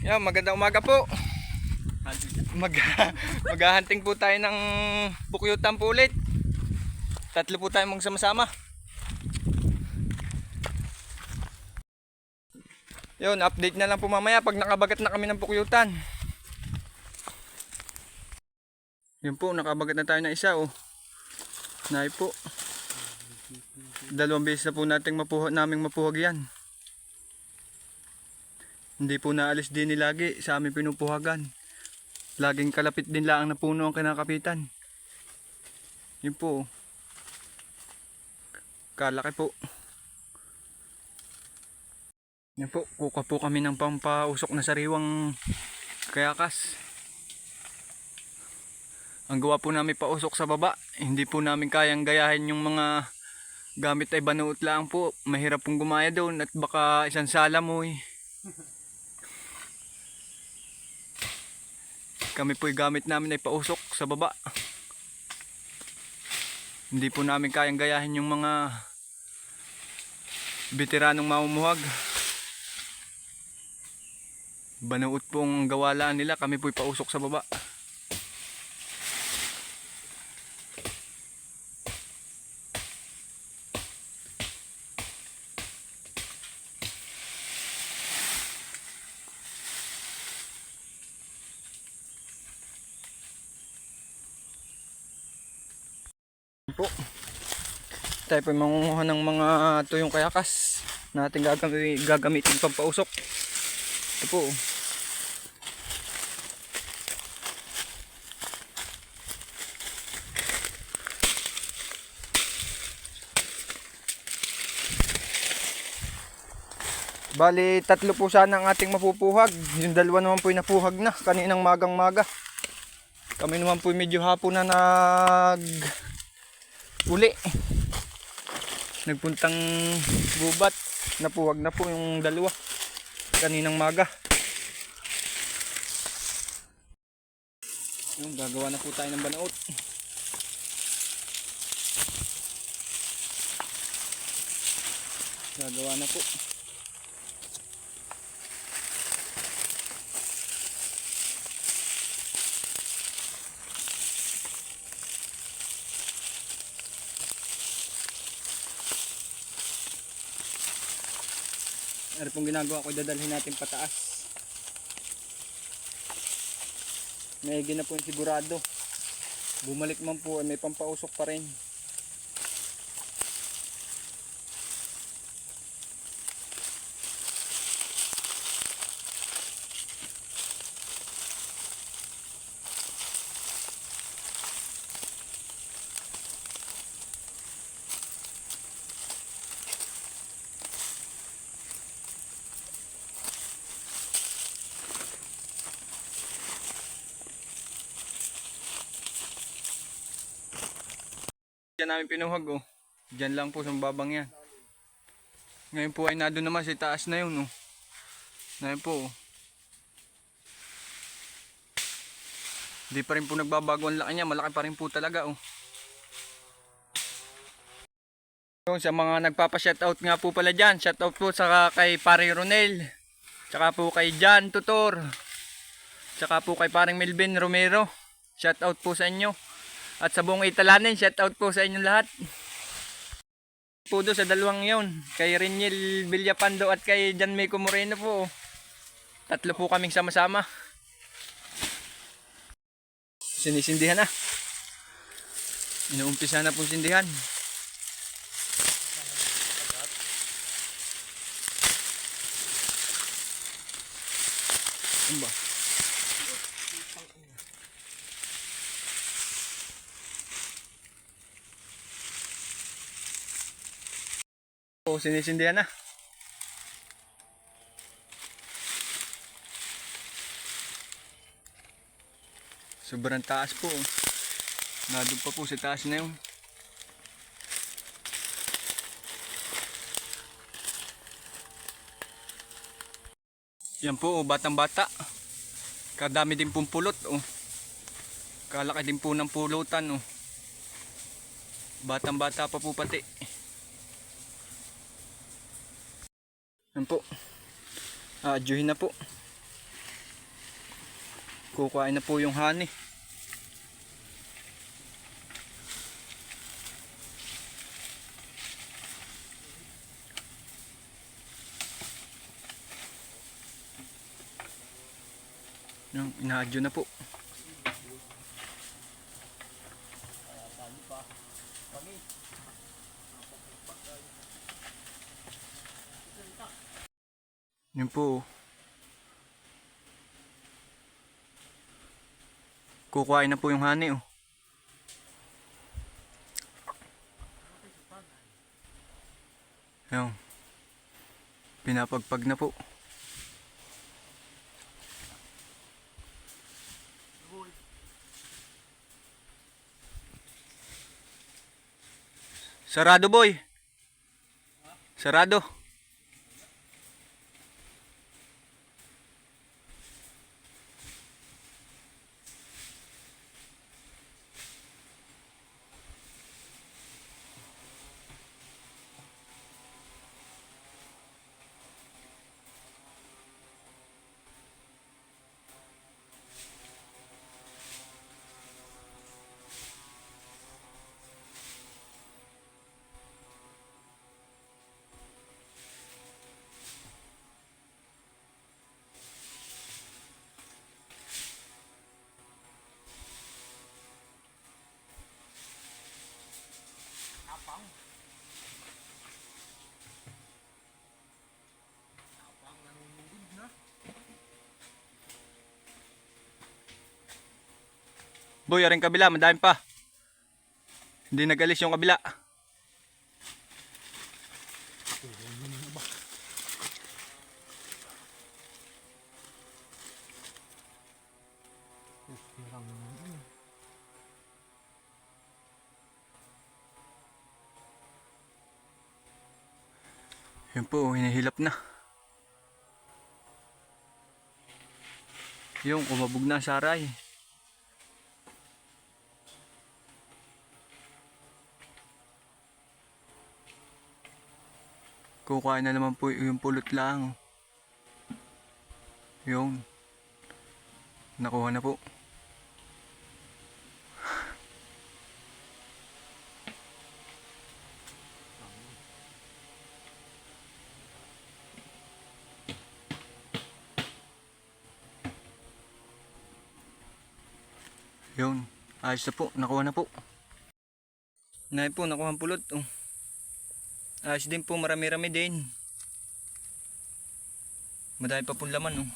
Yan, magandang umaga po. Mag Maghahunting po tayo ng bukyutan po ulit. Tatlo po tayo magsama-sama. Yun, update na lang po mamaya pag nakabagat na kami ng bukyutan. Yun po, nakabagat na tayo ng isa oh. Naay po. 2 beses na po nating naming mapuhag yan. Hindi po naalis din ni lagi sa aming pinupuhagan. Laging kalapit din lang na puno ang kinakapitan. Yun po. Kalaki po. Yan po, kuka po kami ng pampausok na sariwang kayakas. Ang gawa po namin pausok sa baba. Hindi po namin kayang gayahin yung mga gamit ay banuot lang po. Mahirap pong gumaya doon at baka isang salamoy. Kami po'y gamit namin ay pausok sa baba. Hindi po namin kayang gayahin yung mga veteranong mamumuhag. Banuot pong gawalaan nila, kami po'y pausok sa baba. Po. Tayo po mangunguha ng mga tuyong kayakas na ating gagamitin pampausok. Ito po. Bali, 3 po sana ang ating mapupuhag. Yung 2 naman po napuhag na kaninang magang-maga. Kami naman po medyo hapon na uli. Nagpuntang gubat. Napuwag na po yung 2 kaninang maga. Yung gagawa na po tayo ng banaot. Gagawa na po. Ano pong ginagawa ko, dadalhin natin pataas. Maigi na po yung sigurado. Bumalik man po, may pampausok pa rin. Diyan namin pinuhag oh. Diyan lang po sa babang yan. Ngayon po ay nado naman sa taas na yun oh. Ngayon po oh. Hindi pa rin po nagbabago ang laki niya. Malaki pa rin po talaga oh. So, sa mga nagpapa-shoutout nga po pala dyan. Shoutout po sa kay Pare Ronel. Tsaka po kay Jan Tutor. Tsaka po kay Paring Melvin Romero. Shoutout po sa inyo. At sa buong Italanin, shoutout po sa inyong lahat. Po doon sa 2 yun. Kay Reniel Villapando at kay Jan Meco Moreno po. 3 po kaming sama-sama. Sinisindihan na. Inuumpisa na pong sindihan. Ano ba? O, sinisindihan na. Sobrang taas po. Nandun pa po sa taas na yun. Yan po, batang bata. Kadami din pong pulot. Oh. Kalaki din po ng pulutan. Oh. Batang bata pa po pati. Yan po. Adyuhin na po. Kukuhain na po yung honey. Yung inaadyo na po. Yun po. Kukuhain na po yung honey oh. Yung pinapagpag na po. Sarado boy. Sarado. Boy, aring kabila, madami pa. Hindi nag-alis yung kabila. Yun po, hinihilap na. Yung kumabog na ang saray. Kukuhain na naman po yung pulot lang. Yung nakuha na po. Yun, ayos na po, nakuha na po. Nay po, nakuha ang pulot. Oh. Ayos din po, marami-rami din. Madami pa pong laman. Oh.